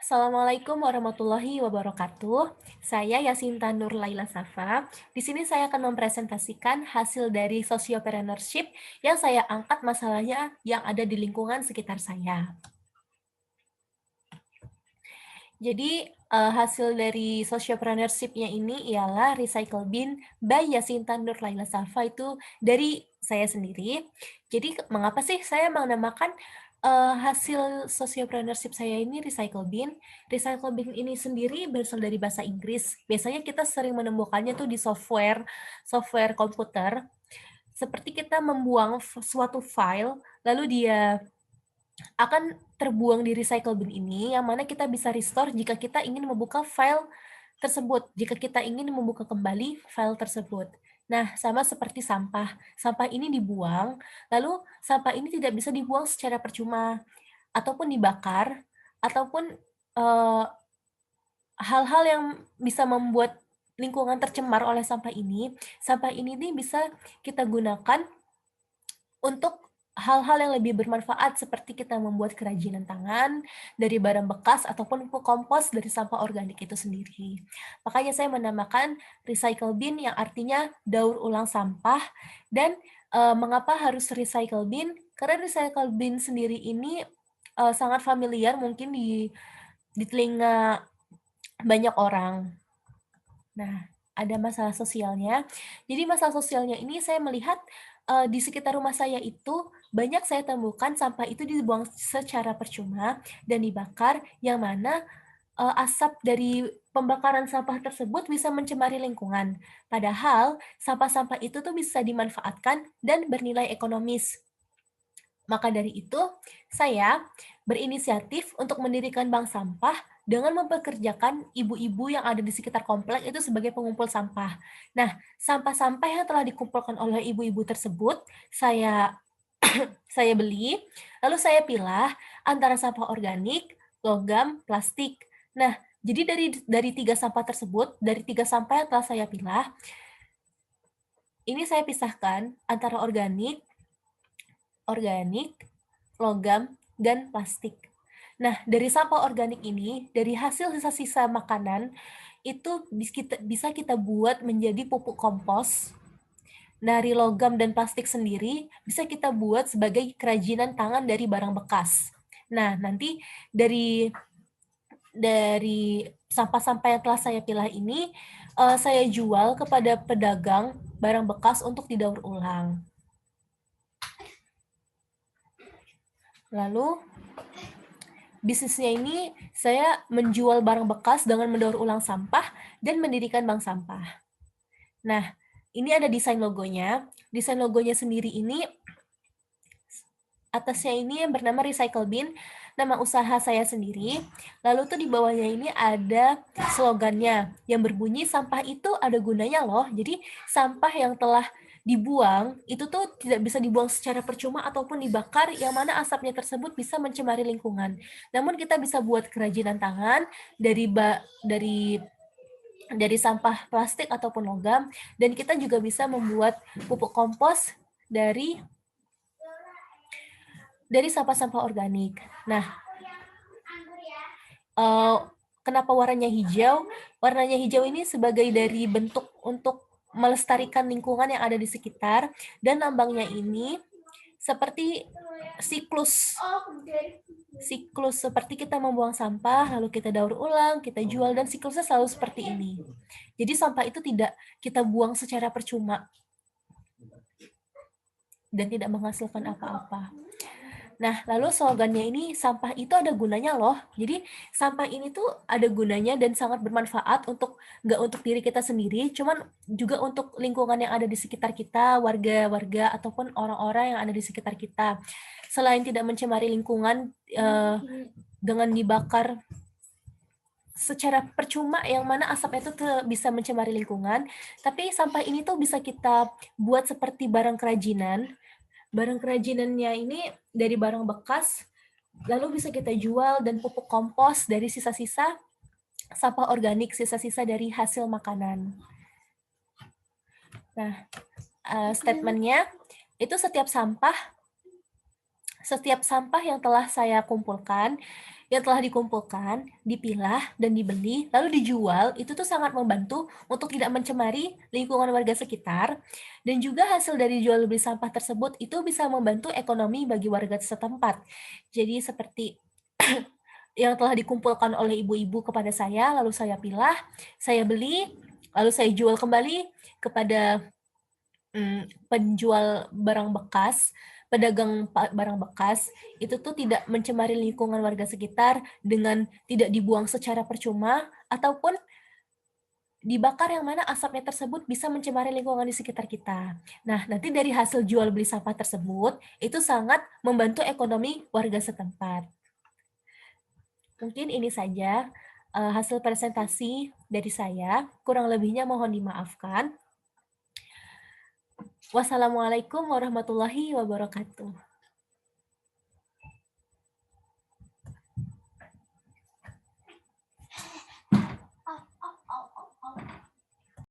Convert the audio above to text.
Assalamualaikum warahmatullahi wabarakatuh. Saya Yasinta Nur Laila Safa. Di sini saya akan mempresentasikan hasil dari sociopreneurship yang saya angkat masalahnya yang ada di lingkungan sekitar saya. Jadi hasil dari sociopreneurship-nya ini ialah Recycle Bin by Yasinta Nur Laila Safa itu dari saya sendiri. Jadi mengapa sih saya menamakan hasil sociopreneurship saya ini Recycle Bin? Recycle Bin ini sendiri berasal dari bahasa Inggris. Biasanya kita sering menemukannya tuh di software komputer. Seperti kita membuang suatu file, lalu dia akan terbuang di recycle bin ini, yang mana kita bisa restore jika kita ingin membuka file tersebut, jika kita ingin membuka kembali file tersebut. Nah, sama seperti sampah. Sampah ini dibuang, lalu sampah ini tidak bisa dibuang secara percuma, ataupun dibakar, ataupun hal-hal yang bisa membuat lingkungan tercemar oleh sampah ini bisa kita gunakan untuk hal-hal yang lebih bermanfaat seperti kita membuat kerajinan tangan dari barang bekas ataupun pupuk kompos dari sampah organik itu sendiri. Makanya saya menamakan recycle bin yang artinya daur ulang sampah dan mengapa harus recycle bin? Karena recycle bin sendiri ini sangat familiar mungkin di telinga banyak orang. Nah, ada masalah sosialnya. Jadi masalah sosialnya ini saya melihat di sekitar rumah saya itu banyak saya temukan sampah itu dibuang secara percuma dan dibakar, yang mana asap dari pembakaran sampah tersebut bisa mencemari lingkungan. Padahal sampah-sampah itu tuh bisa dimanfaatkan dan bernilai ekonomis. Maka dari itu, saya berinisiatif untuk mendirikan bank sampah dengan mempekerjakan ibu-ibu yang ada di sekitar komplek itu sebagai pengumpul sampah. Nah, sampah-sampah yang telah dikumpulkan oleh ibu-ibu tersebut, saya saya beli, lalu saya pilah antara sampah organik, logam, plastik. Nah, jadi dari tiga sampah tersebut, dari tiga sampah yang telah saya pilah, ini saya pisahkan antara organik, logam, dan plastik. Nah, dari sampah organik ini, dari hasil sisa-sisa makanan, itu bisa kita buat menjadi pupuk kompos. Dari logam dan plastik sendiri, bisa kita buat sebagai kerajinan tangan dari barang bekas. Nah, nanti dari sampah-sampah yang telah saya pilah ini, saya jual kepada pedagang barang bekas untuk didaur ulang. Lalu, bisnisnya ini saya menjual barang bekas dengan mendaur ulang sampah dan mendirikan bank sampah. Nah, ini ada desain logonya. Desain logonya sendiri ini, atasnya ini yang bernama Recycle Bin, nama usaha saya sendiri. Lalu tuh di bawahnya ini ada slogannya yang berbunyi sampah itu ada gunanya loh. Jadi sampah yang telah dibuang itu tuh tidak bisa dibuang secara percuma ataupun dibakar, yang mana asapnya tersebut bisa mencemari lingkungan. Namun kita bisa buat kerajinan tangan dari sampah plastik ataupun logam, dan kita juga bisa membuat pupuk kompos dari sampah-sampah organik. Nah, kenapa warnanya hijau? Warnanya hijau ini sebagai dari bentuk untuk melestarikan lingkungan yang ada di sekitar, dan lambangnya ini seperti siklus seperti kita membuang sampah, lalu kita daur ulang, kita jual, dan siklusnya selalu seperti ini. Jadi sampah itu tidak kita buang secara percuma dan tidak menghasilkan apa-apa. Nah, lalu slogannya ini, sampah itu ada gunanya loh. Jadi, sampah ini tuh ada gunanya dan sangat bermanfaat nggak untuk diri kita sendiri, cuman juga untuk lingkungan yang ada di sekitar kita, warga-warga, ataupun orang-orang yang ada di sekitar kita. Selain tidak mencemari lingkungan dengan dibakar secara percuma, yang mana asap itu bisa mencemari lingkungan, tapi sampah ini tuh bisa kita buat seperti barang kerajinan. Barang kerajinannya ini dari barang bekas, lalu bisa kita jual, dan pupuk kompos dari sisa-sisa sampah organik, sisa-sisa dari hasil makanan. Nah, statementnya itu setiap sampah Setiap sampah yang telah saya kumpulkan, yang telah dikumpulkan, dipilah dan dibeli, lalu dijual, itu tuh sangat membantu untuk tidak mencemari lingkungan warga sekitar, dan juga hasil dari jual beli sampah tersebut itu bisa membantu ekonomi bagi warga setempat. Jadi seperti yang telah dikumpulkan oleh ibu-ibu kepada saya, lalu saya pilah, saya beli, lalu saya jual kembali kepada penjual barang bekas, pedagang barang bekas, itu tuh tidak mencemari lingkungan warga sekitar dengan tidak dibuang secara percuma, ataupun dibakar yang mana asapnya tersebut bisa mencemari lingkungan di sekitar kita. Nah, nanti dari hasil jual beli sampah tersebut, itu sangat membantu ekonomi warga setempat. Mungkin ini saja, hasil presentasi dari saya, kurang lebihnya mohon dimaafkan. Wassalamualaikum warahmatullahi wabarakatuh.